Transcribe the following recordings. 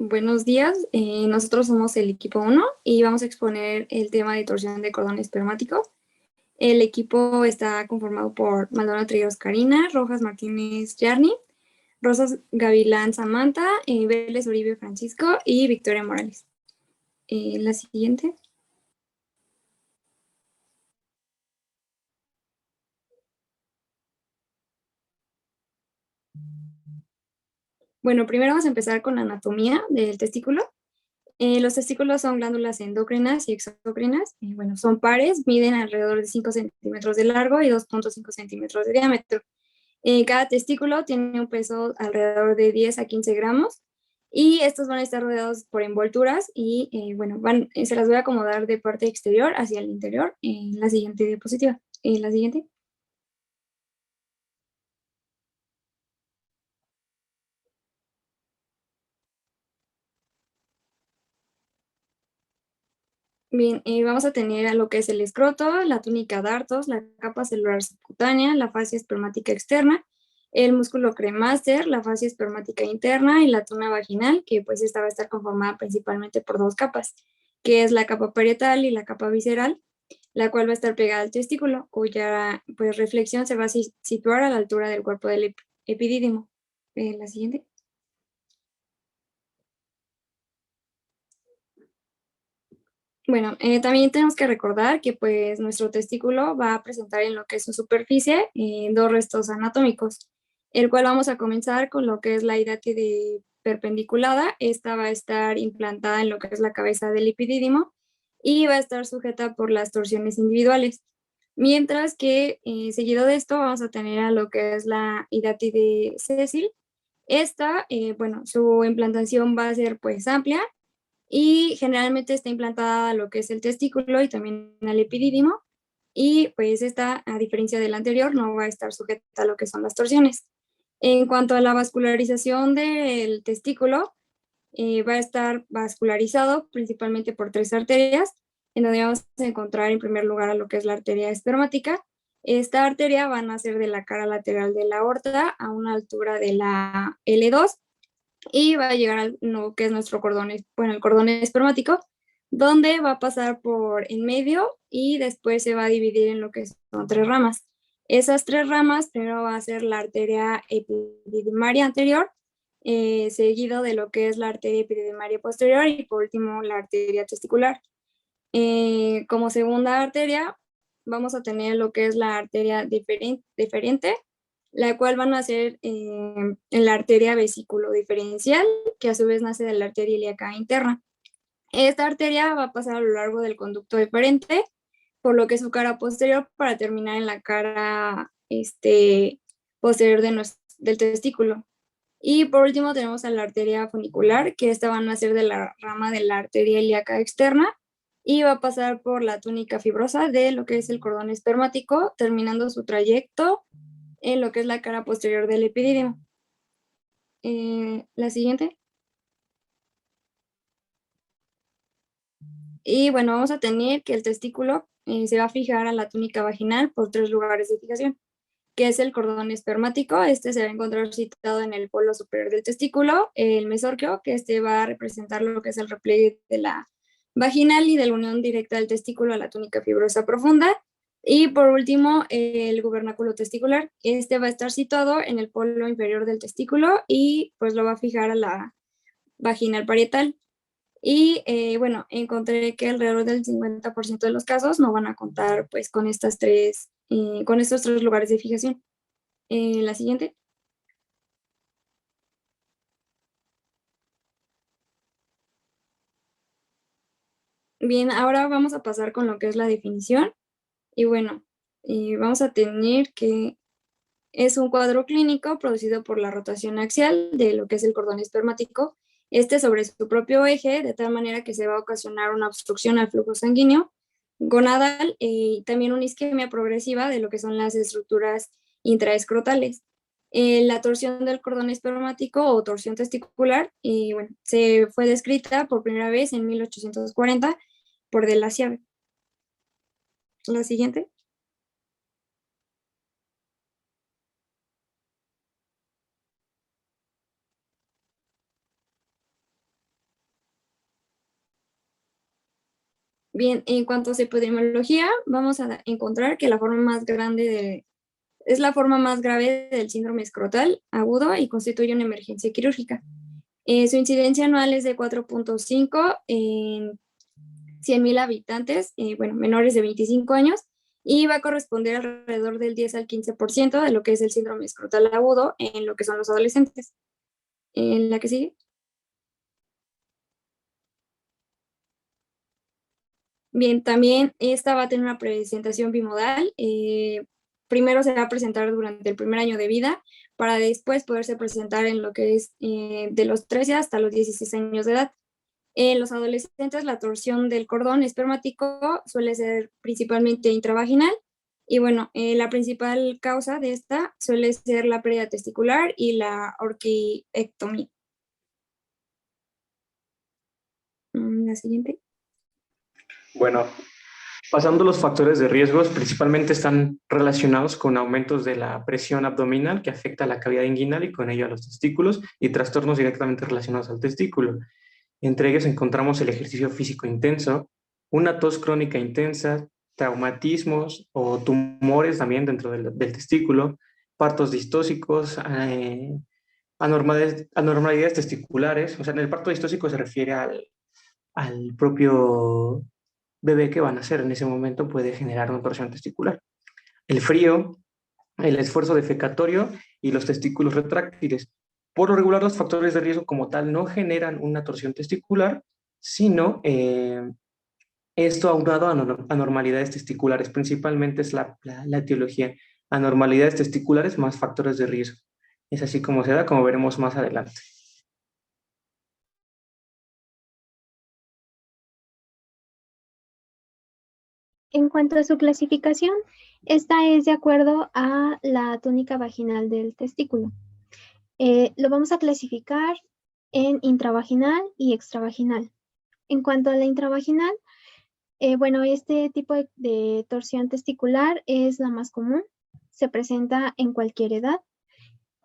Buenos días, nosotros somos el equipo 1 y vamos a exponer el tema de torsión de cordón espermático. El equipo está conformado por Maldonado Trigueros Karina, Rojas Martínez Yarni, Rosas Gavilán Samantha, Vélez Uribe Francisco y Victoria Morales. La siguiente. Bueno, primero vamos a empezar con la anatomía del testículo. Los testículos son glándulas endocrinas y exocrinas. Bueno, son pares, miden alrededor de 5 centímetros de largo y 2.5 centímetros de diámetro. Cada testículo tiene un peso alrededor de 10 a 15 gramos y estos van a estar rodeados por envolturas y bueno, se las voy a acomodar de parte exterior hacia el interior en la siguiente diapositiva. En la siguiente. Bien, vamos a tener a lo que es el escroto, la túnica dartos, la capa celular subcutánea, la fascia espermática externa, el músculo cremaster, la fascia espermática interna y la tuna vaginal, que pues esta va a estar conformada principalmente por dos capas, que es la capa parietal y la capa visceral, la cual va a estar pegada al testículo, cuya pues reflexión se va a situar a la altura del cuerpo del epidídimo. La siguiente. Bueno, también tenemos que recordar que pues nuestro testículo va a presentar en lo que es su superficie dos restos anatómicos, el cual vamos a comenzar con lo que es la hidátide perpendiculada. Esta va a estar implantada en lo que es la cabeza del epidídimo y va a estar sujeta por las torsiones individuales. Mientras que seguido de esto vamos a tener a lo que es la hidátide sésil. Esta, bueno, su implantación va a ser pues amplia y generalmente está implantada a lo que es el testículo y también al epidídimo, y pues esta, a diferencia del anterior, no va a estar sujeta a lo que son las torsiones. En cuanto a la vascularización del testículo, va a estar vascularizado principalmente por tres arterias, en donde vamos a encontrar en primer lugar a lo que es la arteria espermática. Esta arteria va a nacer de la cara lateral de la aorta a una altura de la L2 y va a llegar a lo que es nuestro cordón, bueno, el cordón espermático, donde va a pasar por en medio y después se va a dividir en lo que son tres ramas. Esas tres ramas primero va a ser la arteria epididymaria anterior, seguido de lo que es la arteria epididymaria posterior y por último la arteria testicular. Como segunda arteria vamos a tener lo que es la arteria deferente, la cual van a ser en la arteria vesículo diferencial, que a su vez nace de la arteria ilíaca interna. Esta arteria va a pasar a lo largo del conducto deferente, por lo que es su cara posterior, para terminar en la cara posterior del testículo. Y por último tenemos a la arteria funicular, que esta va a nacer de la rama de la arteria ilíaca externa y va a pasar por la túnica fibrosa de lo que es el cordón espermático, terminando su trayecto en lo que es la cara posterior del epidídimo. La siguiente. Y bueno, vamos a tener que el testículo se va a fijar a la túnica vaginal por tres lugares de fijación, que es el cordón espermático. Este se va a encontrar situado en el polo superior del testículo, el mesorquio, que este va a representar lo que es el repliegue de la vaginal y de la unión directa del testículo a la túnica fibrosa profunda. Y por último, el gubernáculo testicular. Este va a estar situado en el polo inferior del testículo y pues lo va a fijar a la vaginal parietal. Y bueno, encontré que alrededor del 50% de los casos no van a contar pues con estos tres lugares de fijación. La siguiente. Bien, ahora vamos a pasar con lo que es la definición. Y bueno, vamos a tener que es un cuadro clínico producido por la rotación axial de lo que es el cordón espermático, sobre su propio eje, de tal manera que se va a ocasionar una obstrucción al flujo sanguíneo gonadal y también una isquemia progresiva de lo que son las estructuras intraescrotales. La torsión del cordón espermático o torsión testicular, y bueno, se fue descrita por primera vez en 1840 por de la Ciave. La siguiente. Bien, en cuanto a su epidemiología, vamos a encontrar que es la forma más grave del síndrome escrotal agudo y constituye una emergencia quirúrgica. Su incidencia anual es de 4.5 en 100,000 habitantes, bueno, menores de 25 años, y va a corresponder alrededor del 10 al 15% de lo que es el síndrome escrotal agudo en lo que son los adolescentes. En la que sigue. Bien, también esta va a tener una presentación bimodal. Primero se va a presentar durante el primer año de vida para después poderse presentar en lo que es de los 13 hasta los 16 años de edad. En los adolescentes, la torsión del cordón espermático suele ser principalmente intravaginal y bueno, la principal causa de esta suele ser la pérdida testicular y la orquiectomía. La siguiente. Bueno, pasando los factores de riesgos, principalmente están relacionados con aumentos de la presión abdominal que afecta a la cavidad inguinal y con ello a los testículos y trastornos directamente relacionados al testículo. Entre ellos encontramos el ejercicio físico intenso, una tos crónica intensa, traumatismos o tumores también dentro del testículo, partos distóxicos, anormalidades testiculares. O sea, en el parto distóxico se refiere al propio bebé que van a hacer en ese momento puede generar una torsión testicular. El frío, el esfuerzo defecatorio y los testículos retráctiles. Por lo regular, los factores de riesgo como tal no generan una torsión testicular, sino esto aunado a anormalidades testiculares. Principalmente es la etiología. Anormalidades testiculares más factores de riesgo. Es así como se da, como veremos más adelante. En cuanto a su clasificación, esta es de acuerdo a la túnica vaginal del testículo. Lo vamos a clasificar en intravaginal y extravaginal. En cuanto a la intravaginal, bueno, este tipo de torsión testicular es la más común, se presenta en cualquier edad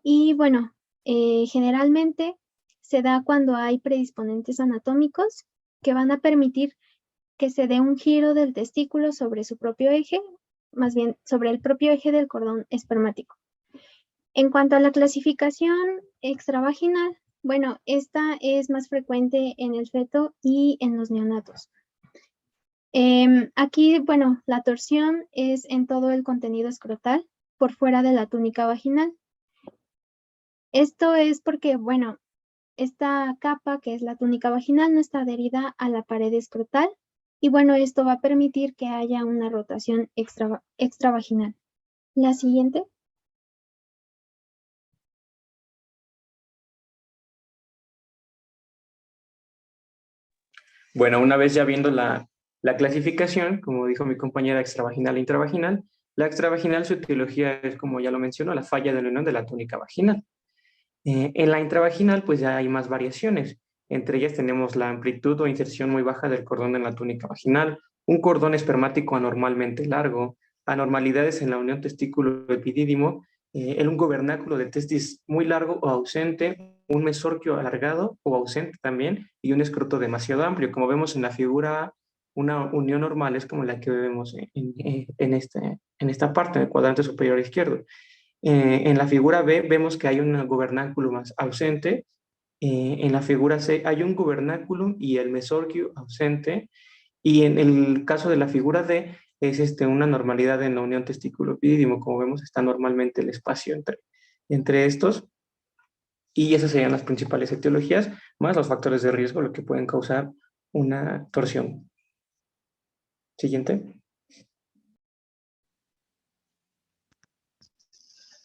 y bueno, generalmente se da cuando hay predisponentes anatómicos que van a permitir que se dé un giro del testículo sobre su propio eje, más bien sobre el propio eje del cordón espermático. En cuanto a la clasificación extravaginal, bueno, esta es más frecuente en el feto y en los neonatos. Aquí, bueno, la torsión es en todo el contenido escrotal por fuera de la túnica vaginal. Esto es porque, bueno, esta capa que es la túnica vaginal no está adherida a la pared escrotal y bueno, esto va a permitir que haya una rotación extravaginal. La siguiente. Bueno, una vez ya viendo la clasificación, como dijo mi compañera, extravaginal e intravaginal, la extravaginal, su etiología es, como ya lo mencionó, la falla de la unión de la túnica vaginal. En la intravaginal, pues ya hay más variaciones. Entre ellas tenemos la amplitud o inserción muy baja del cordón en la túnica vaginal, un cordón espermático anormalmente largo, anormalidades en la unión testículo-epidídimo, un gobernáculo de testis muy largo o ausente, un mesorquio alargado o ausente también, y un escroto demasiado amplio. Como vemos en la figura A, una unión normal es como la que vemos en esta parte, en el cuadrante superior izquierdo. En la figura B vemos que hay un gobernáculo más ausente. En la figura C hay un gobernáculo y el mesorquio ausente. Y en el caso de la figura D es una normalidad en la unión testículo-epidídimo. Como vemos, está normalmente el espacio entre estos. Y esas serían las principales etiologías, más los factores de riesgo, lo que pueden causar una torsión. Siguiente.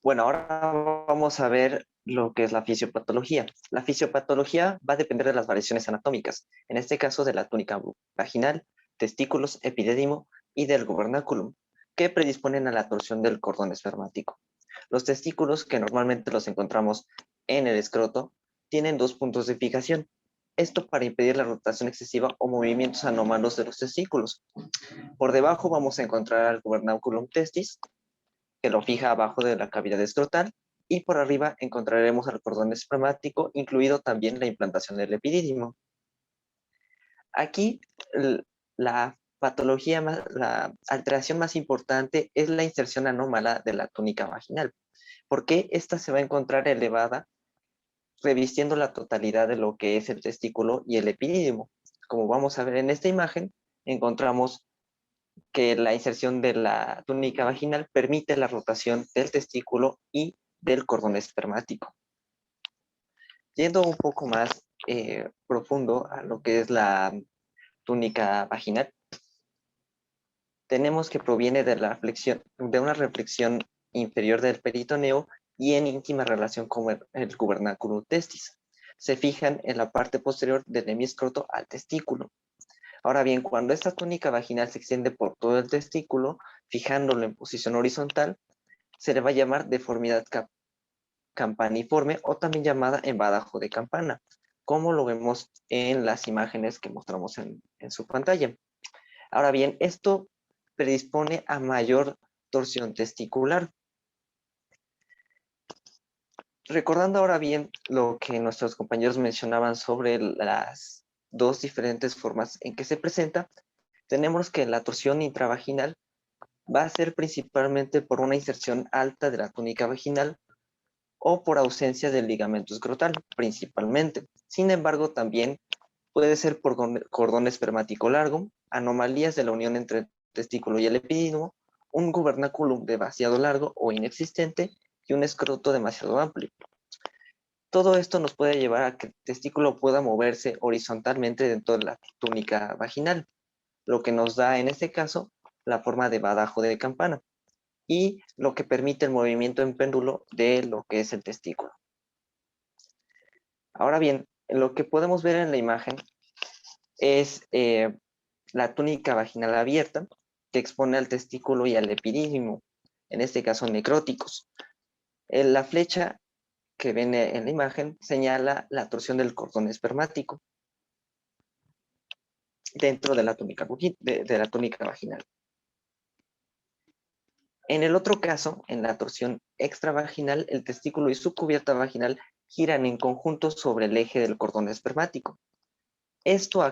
Bueno, ahora vamos a ver lo que es la fisiopatología. La fisiopatología va a depender de las variaciones anatómicas, en este caso de la túnica vaginal, testículos, epidídimo y del gobernáculum, que predisponen a la torsión del cordón espermático. Los testículos, que normalmente los encontramos en el escroto, tienen dos puntos de fijación. Esto para impedir la rotación excesiva o movimientos anómalos de los testículos. Por debajo vamos a encontrar al gobernáculum testis, que lo fija abajo de la cavidad escrotal, y por arriba encontraremos el cordón espermático, incluido también la implantación del epidídimo. Aquí la la alteración más importante es la inserción anómala de la túnica vaginal, porque esta se va a encontrar elevada revistiendo la totalidad de lo que es el testículo y el epidídimo. Como vamos a ver en esta imagen, encontramos que la inserción de la túnica vaginal permite la rotación del testículo y del cordón espermático. Yendo un poco más profundo a lo que es la túnica vaginal, tenemos que proviene de una reflexión inferior del peritoneo y en íntima relación con el gubernáculo testis. Se fijan en la parte posterior del hemiscroto al testículo. Ahora bien, cuando esta túnica vaginal se extiende por todo el testículo, fijándolo en posición horizontal, se le va a llamar deformidad campaniforme o también llamada embadajo de campana, como lo vemos en las imágenes que mostramos en su pantalla. Ahora bien, esto predispone a mayor torsión testicular. Recordando ahora bien lo que nuestros compañeros mencionaban sobre las dos diferentes formas en que se presenta, tenemos que la torsión intravaginal va a ser principalmente por una inserción alta de la túnica vaginal o por ausencia del ligamento escrotal, principalmente. Sin embargo, también puede ser por cordón espermático largo, anomalías de la unión entre el testículo y el epidídimo, un gubernáculum demasiado largo o inexistente y un escroto demasiado amplio. Todo esto nos puede llevar a que el testículo pueda moverse horizontalmente dentro de la túnica vaginal, lo que nos da en este caso la forma de badajo de campana y lo que permite el movimiento en péndulo de lo que es el testículo. Ahora bien, lo que podemos ver en la imagen es la túnica vaginal abierta que expone al testículo y al epidídimo, en este caso necróticos. La flecha que ven en la imagen señala la torsión del cordón espermático dentro de la túnica, de la túnica vaginal. En el otro caso, en la torsión extravaginal, el testículo y su cubierta vaginal giran en conjunto sobre el eje del cordón espermático. Esto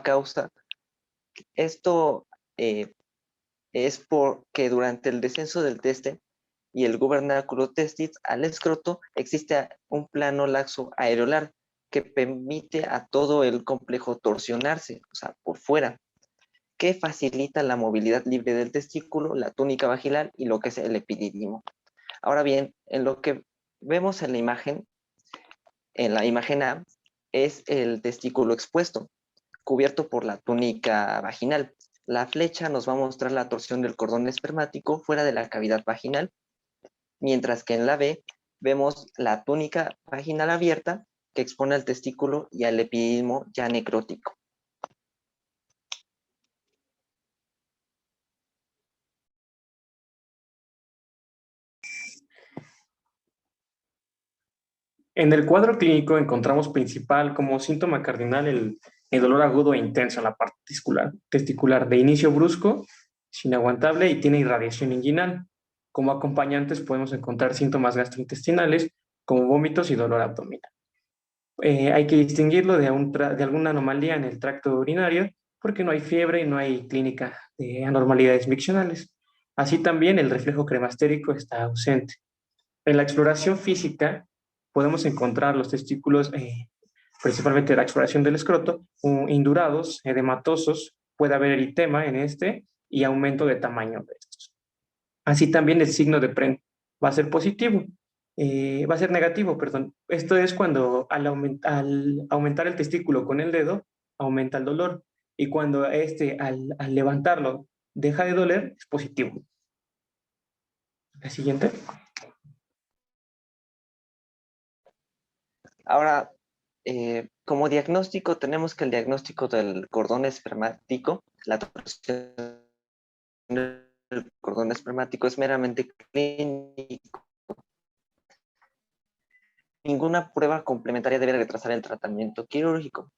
es porque durante el descenso del teste y el gubernáculo testis al escroto existe un plano laxo areolar que permite a todo el complejo torsionarse, o sea, por fuera, que facilita la movilidad libre del testículo, la túnica vaginal y lo que es el epidídimo. Ahora bien, en lo que vemos en la imagen A, es el testículo expuesto, cubierto por la túnica vaginal. La flecha nos va a mostrar la torsión del cordón espermático fuera de la cavidad vaginal, mientras que en la B vemos la túnica vaginal abierta que expone al testículo y al epidídimo ya necrótico. En el cuadro clínico encontramos principal como síntoma cardinal el dolor agudo e intenso en la parte testicular de inicio brusco, es inaguantable y tiene irradiación inguinal. Como acompañantes podemos encontrar síntomas gastrointestinales como vómitos y dolor abdominal. Hay que distinguirlo de alguna anomalía en el tracto urinario porque no hay fiebre y no hay clínica de anormalidades miccionales. Así también el reflejo cremastérico está ausente. En la exploración física podemos encontrar los testículos, principalmente la exploración del escroto, indurados, edematosos, puede haber eritema en este y aumento de tamaño de estos. Así también el signo de Pren va a ser positivo, va a ser negativo, perdón. Esto es cuando al aumentar el testículo con el dedo, aumenta el dolor. Y cuando al levantarlo, deja de doler, es positivo. La siguiente. Ahora, como diagnóstico, tenemos que el diagnóstico del cordón espermático, la torsión del cordón espermático es meramente clínico. Ninguna prueba complementaria debe retrasar el tratamiento quirúrgico.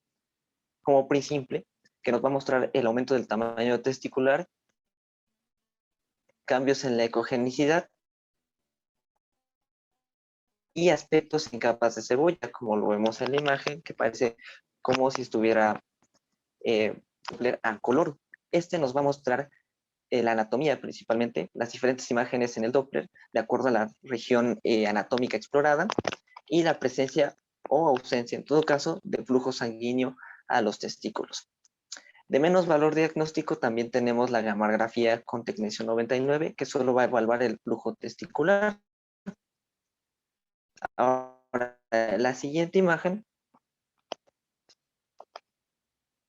Como PRI simple, que nos va a mostrar el aumento del tamaño testicular, cambios en la ecogenicidad y aspectos en capas de cebolla, como lo vemos en la imagen, que parece como si estuviera a color. Este nos va a mostrar la anatomía principalmente, las diferentes imágenes en el Doppler, de acuerdo a la región anatómica explorada, y la presencia o ausencia, en todo caso, de flujo sanguíneo a los testículos. De menos valor diagnóstico también tenemos la gammagrafía con tecnecio 99, que solo va a evaluar el flujo testicular. Ahora, la siguiente imagen,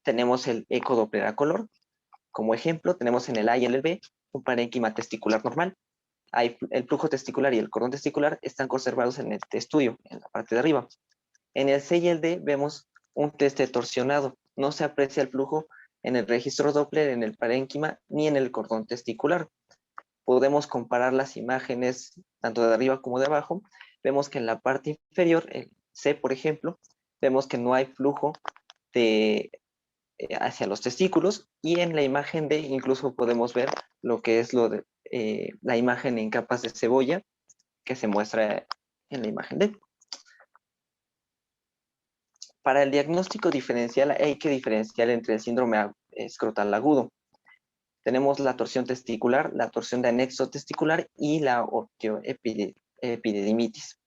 tenemos el ecodoppler a color. Como ejemplo, tenemos en el A y en el B un parénquima testicular normal. El flujo testicular y el cordón testicular están conservados en este estudio, en la parte de arriba. En el C y el D vemos un teste torsionado. No se aprecia el flujo en el registro Doppler, en el parénquima, ni en el cordón testicular. Podemos comparar las imágenes tanto de arriba como de abajo. Vemos que en la parte inferior, el C, por ejemplo, vemos que no hay flujo hacia los testículos, y en la imagen D incluso podemos ver lo que es la imagen en capas de cebolla que se muestra en la imagen D. Para el diagnóstico diferencial hay que diferenciar entre el síndrome escrotal agudo. Tenemos la torsión testicular, la torsión de anexo testicular y la orquioepididimitis.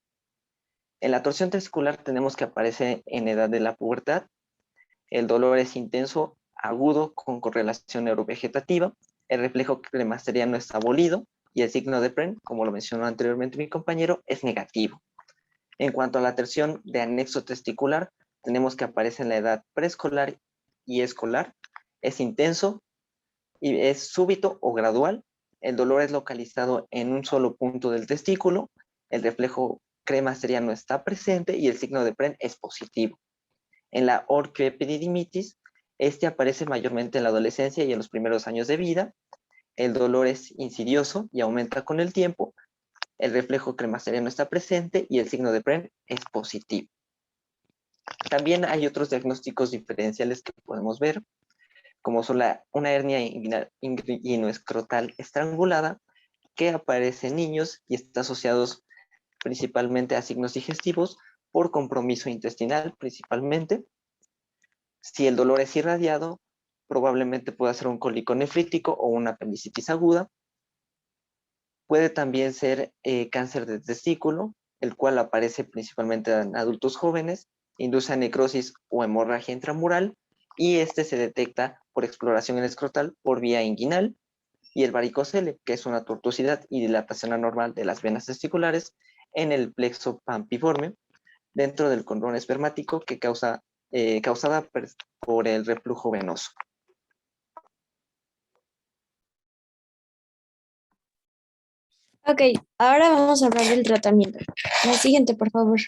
En la torsión testicular tenemos que aparece en edad de la pubertad. El dolor es intenso, agudo, con correlación neurovegetativa. El reflejo cremasteriano está abolido y el signo de Pren, como lo mencionó anteriormente mi compañero, es negativo. En cuanto a la torsión de anexo testicular, tenemos que aparece en la edad preescolar y escolar. Es intenso y es súbito o gradual. El dolor es localizado en un solo punto del testículo. El reflejo cremasteriano está presente y el signo de Pren es positivo. En la orquioepididimitis, este aparece mayormente en la adolescencia y en los primeros años de vida. El dolor es insidioso y aumenta con el tiempo. El reflejo cremasteriano está presente y el signo de Pren es positivo. También hay otros diagnósticos diferenciales que podemos ver, como son una hernia inguinoescrotal estrangulada, que aparece en niños y está asociados principalmente a signos digestivos por compromiso intestinal principalmente. Si el dolor es irradiado, probablemente pueda ser un cólico nefrítico o una apendicitis aguda. Puede también ser cáncer de testículo, el cual aparece principalmente en adultos jóvenes, induce a necrosis o hemorragia intramural, y este se detecta por exploración escrotal por vía inguinal. Y el varicocele, que es una tortuosidad y dilatación anormal de las venas testiculares en el plexo pampiforme, dentro del cordón espermático, que causada por el reflujo venoso. Ok, ahora vamos a hablar del tratamiento. La siguiente, por favor.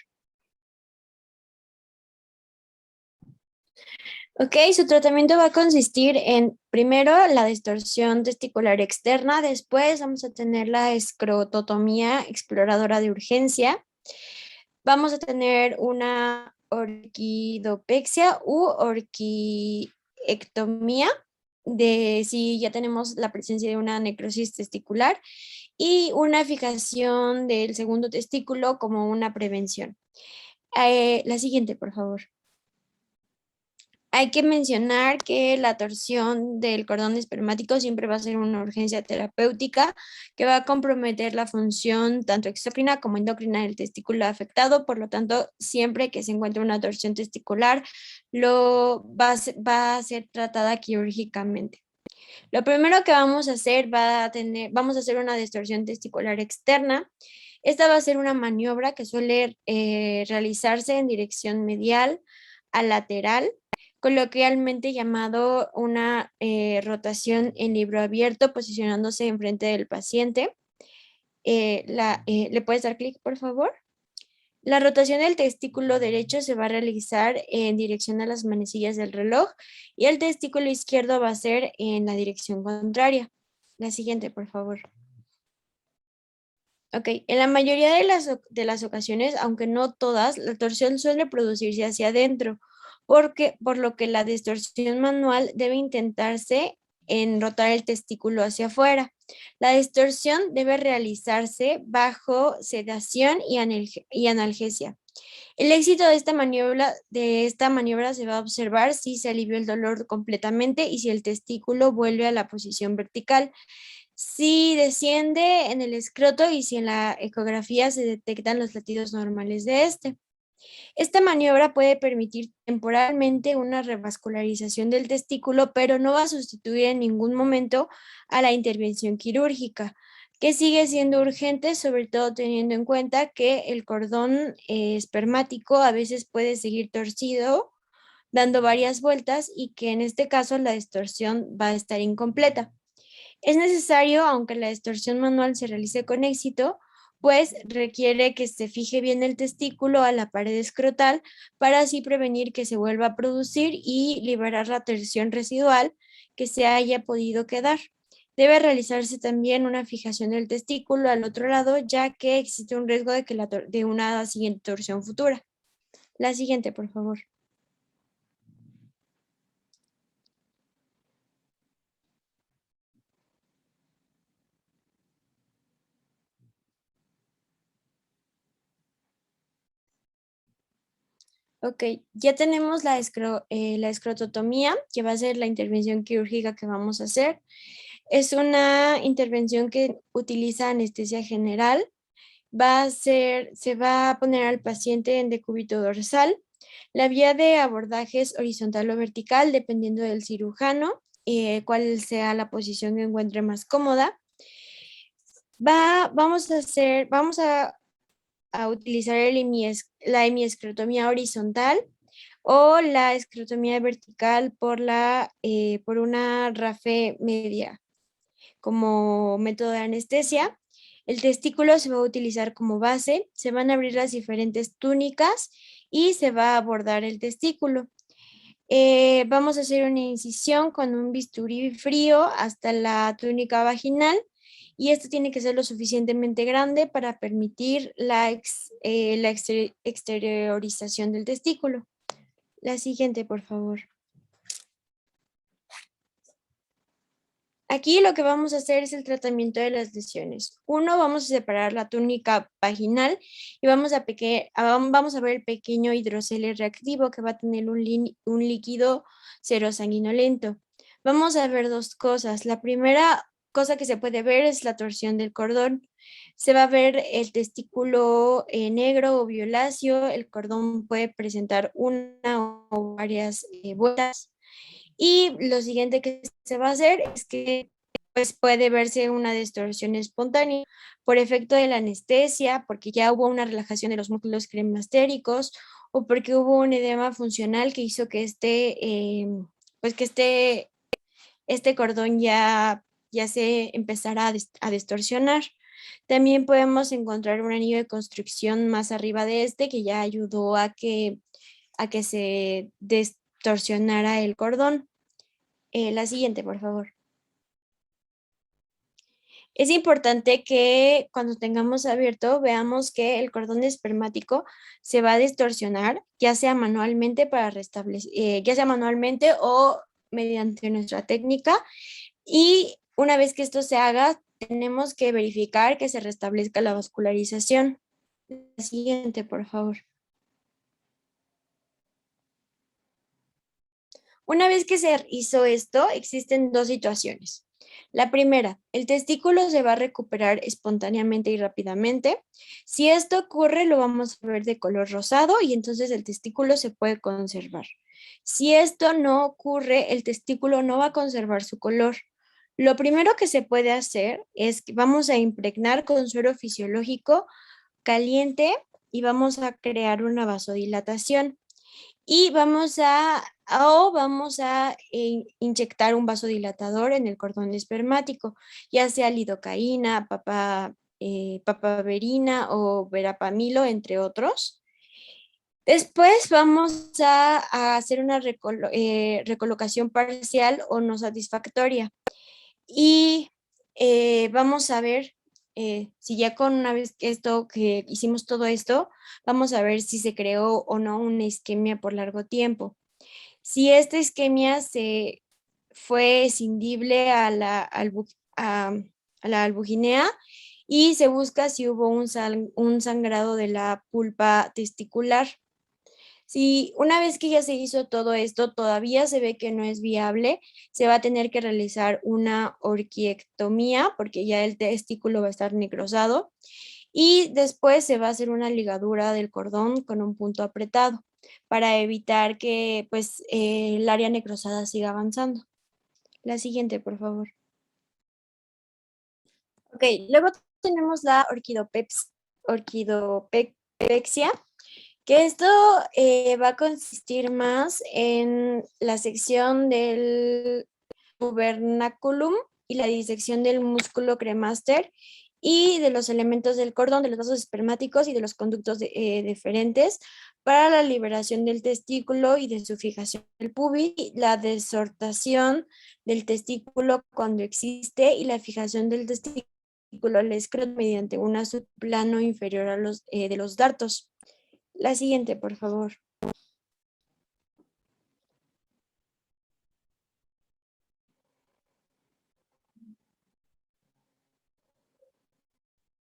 Ok, su tratamiento va a consistir en, primero, la distorsión testicular externa, después vamos a tener la escrototomía exploradora de urgencia, vamos a tener una orquidopexia u orquiectomía, de si ya tenemos la presencia de una necrosis testicular, y una fijación del segundo testículo como una prevención. La siguiente, por favor. Hay que mencionar que la torsión del cordón espermático siempre va a ser una urgencia terapéutica que va a comprometer la función tanto exócrina como endocrina del testículo afectado. Por lo tanto, siempre que se encuentre una torsión testicular, va a ser tratada quirúrgicamente. Lo primero que vamos a hacer vamos a hacer una distorsión testicular externa. Esta va a ser una maniobra que suele realizarse en dirección medial a lateral, coloquialmente llamado una rotación en libro abierto, posicionándose enfrente del paciente. ¿Le puedes dar clic, por favor? La rotación del testículo derecho se va a realizar en dirección a las manecillas del reloj y el testículo izquierdo va a ser en la dirección contraria. La siguiente, por favor. Ok, en la mayoría de las ocasiones, aunque no todas, la torsión suele producirse hacia adentro, por lo que la distorsión manual debe intentarse en rotar el testículo hacia afuera. La distorsión debe realizarse bajo sedación y analgesia. El éxito de esta maniobra se va a observar si se alivió el dolor completamente y si el testículo vuelve a la posición vertical, si desciende en el escroto y si en la ecografía se detectan los latidos normales de este. Esta maniobra puede permitir temporalmente una revascularización del testículo, pero no va a sustituir en ningún momento a la intervención quirúrgica, que sigue siendo urgente, sobre todo teniendo en cuenta que el cordón espermático a veces puede seguir torcido, dando varias vueltas y que en este caso la distorsión va a estar incompleta. Es necesario, aunque la distorsión manual se realice con éxito, pues requiere que se fije bien el testículo a la pared escrotal para así prevenir que se vuelva a producir y liberar la torsión residual que se haya podido quedar. Debe realizarse también una fijación del testículo al otro lado, ya que existe un riesgo de una siguiente torsión futura. La siguiente, por favor. Ok, ya tenemos la escrototomía, que va a ser la intervención quirúrgica que vamos a hacer. Es una intervención que utiliza anestesia general. Se va a poner al paciente en decúbito dorsal. La vía de abordaje es horizontal o vertical, dependiendo del cirujano, cuál sea la posición que encuentre más cómoda. Vamos a utilizar la hemiescrotomía horizontal o la escrotomía vertical por una RAFE media como método de anestesia. El testículo se va a utilizar como base, se van a abrir las diferentes túnicas y se va a abordar el testículo. Vamos a hacer una incisión con un bisturí frío hasta la túnica vaginal y esto tiene que ser lo suficientemente grande para permitir la exteriorización del testículo. La siguiente, por favor. Aquí lo que vamos a hacer es el tratamiento de las lesiones. Uno, vamos a separar la túnica vaginal y vamos a ver el pequeño hidrocele reactivo que va a tener un líquido serosanguinolento. Vamos a ver dos cosas. La primera cosa que se puede ver es la torsión del cordón. Se va a ver el testículo negro o violáceo. El cordón puede presentar una o varias vueltas. Y lo siguiente que se va a hacer es que pues, puede verse una distorsión espontánea por efecto de la anestesia, porque ya hubo una relajación de los músculos cremastéricos o porque hubo un edema funcional que hizo que este cordón ya se empezara a distorsionar. También podemos encontrar un anillo de constricción más arriba de este que ya ayudó a que se distorsionara el cordón. La siguiente, por favor. Es importante que cuando tengamos abierto veamos que el cordón espermático se va a distorsionar, ya sea manualmente ya sea manualmente o mediante nuestra técnica. Y una vez que esto se haga, tenemos que verificar que se restablezca la vascularización. La siguiente, por favor. Una vez que se hizo esto, existen dos situaciones. La primera, el testículo se va a recuperar espontáneamente y rápidamente. Si esto ocurre, lo vamos a ver de color rosado y entonces el testículo se puede conservar. Si esto no ocurre, el testículo no va a conservar su color. Lo primero que se puede hacer es que vamos a impregnar con suero fisiológico caliente y vamos a crear una vasodilatación. Y vamos a inyectar un vasodilatador en el cordón espermático, ya sea lidocaína, papaverina o verapamilo, entre otros. Después vamos a hacer una recolocación parcial o no satisfactoria. Y vamos a ver si ya una vez que hicimos todo esto, vamos a ver si se creó o no una isquemia por largo tiempo. Si esta isquemia fue escindible a la albuginea y se busca si hubo un sangrado de la pulpa testicular. Si una vez que ya se hizo todo esto todavía se ve que no es viable, se va a tener que realizar una orquiectomía porque ya el testículo va a estar necrosado y después se va a hacer una ligadura del cordón con un punto apretado para evitar que pues el área necrosada siga avanzando. La siguiente, por favor. Ok, luego tenemos la orquidopexia, que esto va a consistir más en la sección del tubernaculum y la disección del músculo cremaster y de los elementos del cordón, de los vasos espermáticos y de los conductos deferentes para la liberación del testículo y de su fijación del pubis, la desortación del testículo cuando existe y la fijación del testículo al escroto mediante un subplano inferior a los de los dartos. La siguiente, por favor.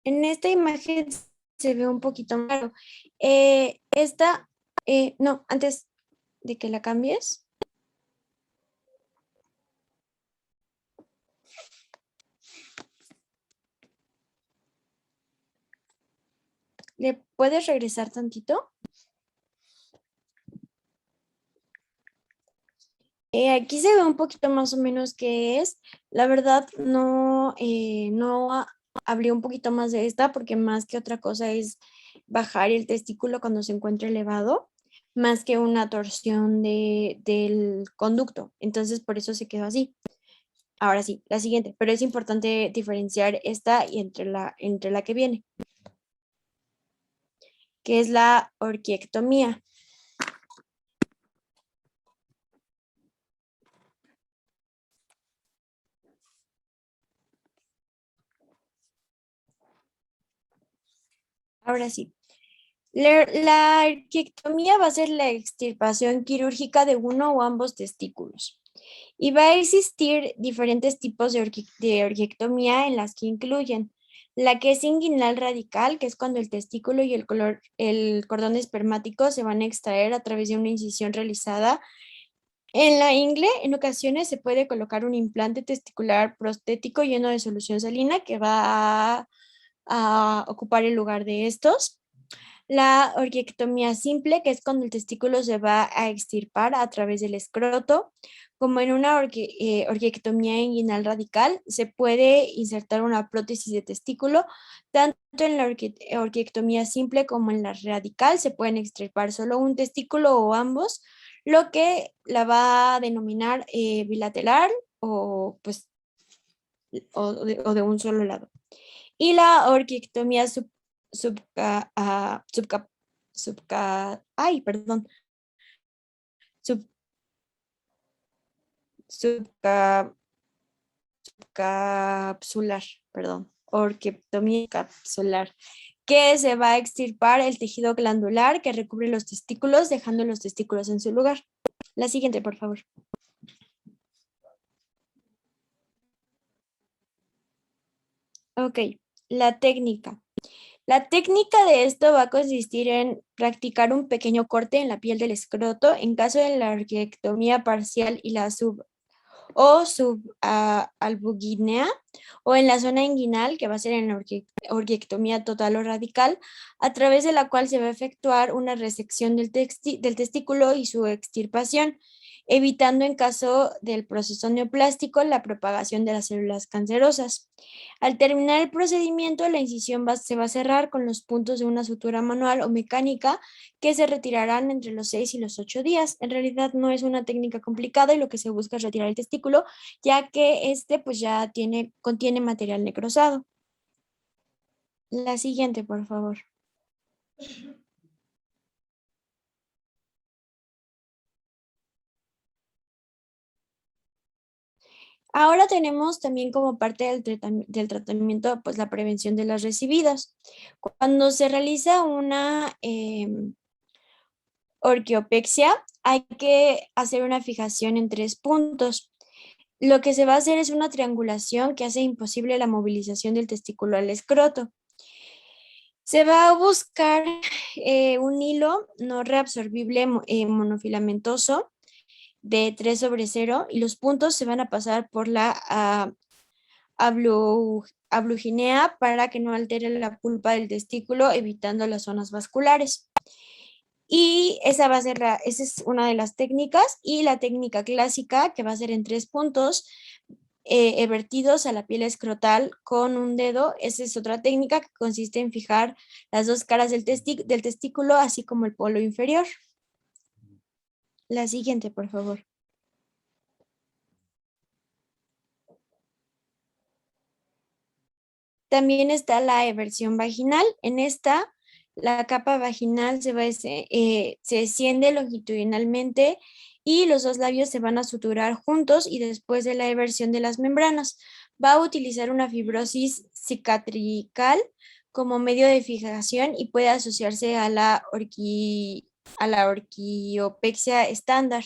En esta imagen se ve un poquito más claro. No, antes de que la cambies. ¿Le puedes regresar tantito? Aquí se ve un poquito más o menos qué es. La verdad no hablé un poquito más de esta porque más que otra cosa es bajar el testículo cuando se encuentra elevado, más que una torsión del conducto. Entonces por eso se quedó así. Ahora sí, la siguiente, pero es importante diferenciar esta y entre la que viene, que es la orquiectomía. Ahora sí. La orquiectomía va a ser la extirpación quirúrgica de uno o ambos testículos. Y va a existir diferentes tipos de orquiectomía en las que incluyen la que es inguinal radical, que es cuando el testículo y el cordón espermático se van a extraer a través de una incisión realizada en la ingle. En ocasiones se puede colocar un implante testicular prostético lleno de solución salina que va a ocupar el lugar de estos. La orquiectomía simple, que es cuando el testículo se va a extirpar a través del escroto. Como en una orquiectomía inguinal radical, se puede insertar una prótesis de testículo. Tanto en la orquiectomía simple como en la radical se pueden extirpar solo un testículo o ambos, lo que la va a denominar bilateral o, pues, o de un solo lado. Y la orquiectomía ay, perdón, sub- subca- subcapsular, perdón, orquiectomía capsular, que se va a extirpar el tejido glandular que recubre los testículos, dejando los testículos en su lugar. La siguiente, por favor. Ok, la técnica. La técnica de esto va a consistir en practicar un pequeño corte en la piel del escroto en caso de la orquiectomía parcial y la subalbugínea, o en la zona inguinal, que va a ser en la orquiectomía total o radical, a través de la cual se va a efectuar una resección del testículo y su extirpación, evitando en caso del proceso neoplástico la propagación de las células cancerosas. Al terminar el procedimiento, la incisión se va a cerrar con los puntos de una sutura manual o mecánica que se retirarán entre los 6 y los 8 días. En realidad no es una técnica complicada y lo que se busca es retirar el testículo, ya que este pues ya contiene material necrosado. La siguiente, por favor. Ahora tenemos también como parte del tratamiento pues la prevención de las recidivas. Cuando se realiza una orquiopexia, hay que hacer una fijación en 3 puntos. lo que se va a hacer es una triangulación que hace imposible la movilización del testículo al escroto. Se va a buscar un hilo no reabsorbible monofilamentoso de 3/0 y los puntos se van a pasar por la abluginea para que no altere la pulpa del testículo, evitando las zonas vasculares. Y esa es una de las técnicas, y la técnica clásica, que va a ser en 3 puntos, vertidos a la piel escrotal con un dedo. Esa es otra técnica que consiste en fijar las 2 caras del testículo, así como el polo inferior. La siguiente, por favor. También está la eversión vaginal. En esta, la capa vaginal se desciende longitudinalmente y los 2 labios se van a suturar juntos, y después de la eversión de las membranas va a utilizar una fibrosis cicatrical como medio de fijación y puede asociarse a la orquiopexia estándar.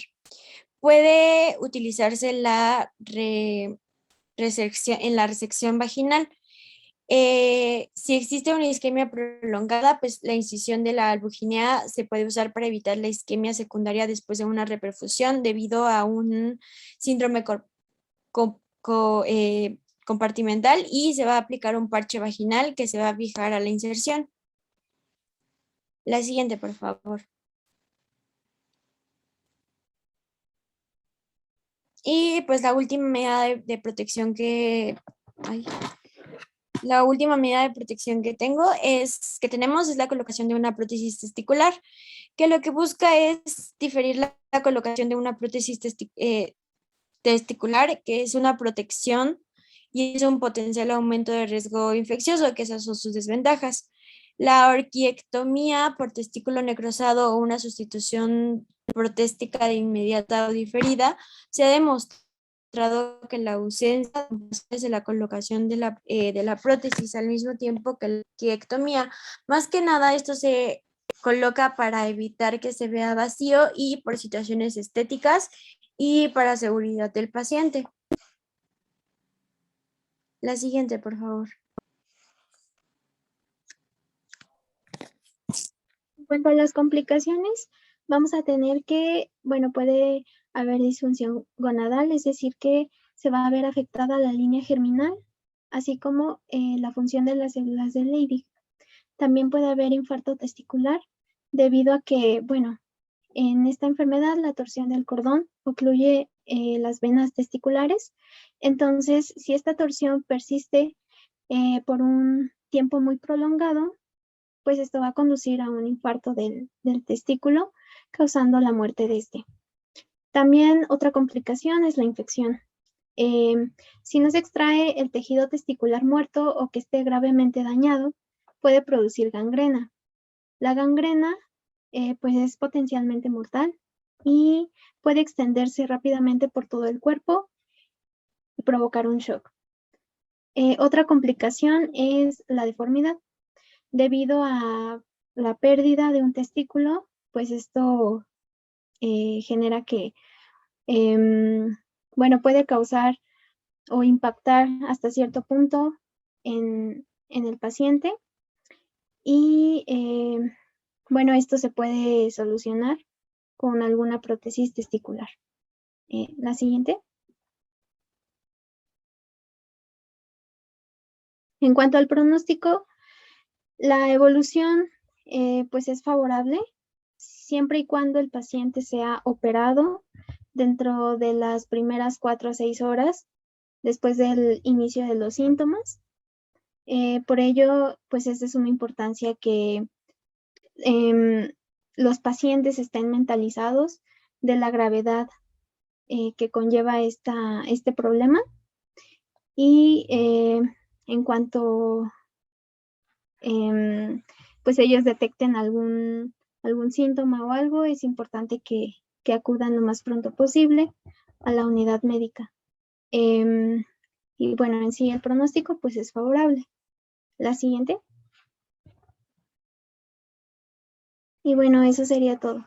Puede utilizarse en la resección vaginal. Si existe una isquemia prolongada, pues la incisión de la albuginea se puede usar para evitar la isquemia secundaria después de una reperfusión debido a un síndrome compartimental, y se va a aplicar un parche vaginal que se va a fijar a la inserción. La siguiente, por favor. Y pues la última medida de protección que... La última medida de protección que tenemos es la colocación de una prótesis testicular, que lo que busca es diferir la colocación de una prótesis testicular, que es una protección y es un potencial aumento de riesgo infeccioso, que esas son sus desventajas. La orquiectomía por testículo necrosado o una sustitución protéstica de inmediata o diferida se ha demostrado que la ausencia de la colocación de la prótesis al mismo tiempo que la orquiectomía. Más que nada, esto se coloca para evitar que se vea vacío y por situaciones estéticas y para seguridad del paciente. La siguiente, por favor. En cuanto a las complicaciones, vamos a tener que, bueno, puede haber disfunción gonadal, es decir, que se va a ver afectada la línea germinal, así como la función de las células de Leydig. También puede haber infarto testicular, debido a que, bueno, en esta enfermedad la torsión del cordón ocluye las venas testiculares. Entonces, si esta torsión persiste por un tiempo muy prolongado, pues esto va a conducir a un infarto del testículo, causando la muerte de este. También otra complicación es la infección. Si no se extrae el tejido testicular muerto o que esté gravemente dañado, puede producir gangrena. La gangrena pues es potencialmente mortal y puede extenderse rápidamente por todo el cuerpo y provocar un shock. Otra complicación es la deformidad. Debido a la pérdida de un testículo, pues esto genera que, bueno, puede causar o impactar hasta cierto punto en el paciente. Y bueno, esto se puede solucionar con alguna prótesis testicular. La siguiente. En cuanto al pronóstico, la evolución pues es favorable siempre y cuando el paciente sea operado dentro de las primeras 4 a 6 horas después del inicio de los síntomas. Por ello, pues es de suma importancia que los pacientes estén mentalizados de la gravedad que conlleva este problema. Y en cuanto pues ellos detecten algún síntoma o algo, es importante que acudan lo más pronto posible a la unidad médica. Y bueno, en sí el pronóstico pues es favorable. La siguiente. Y bueno, eso sería todo.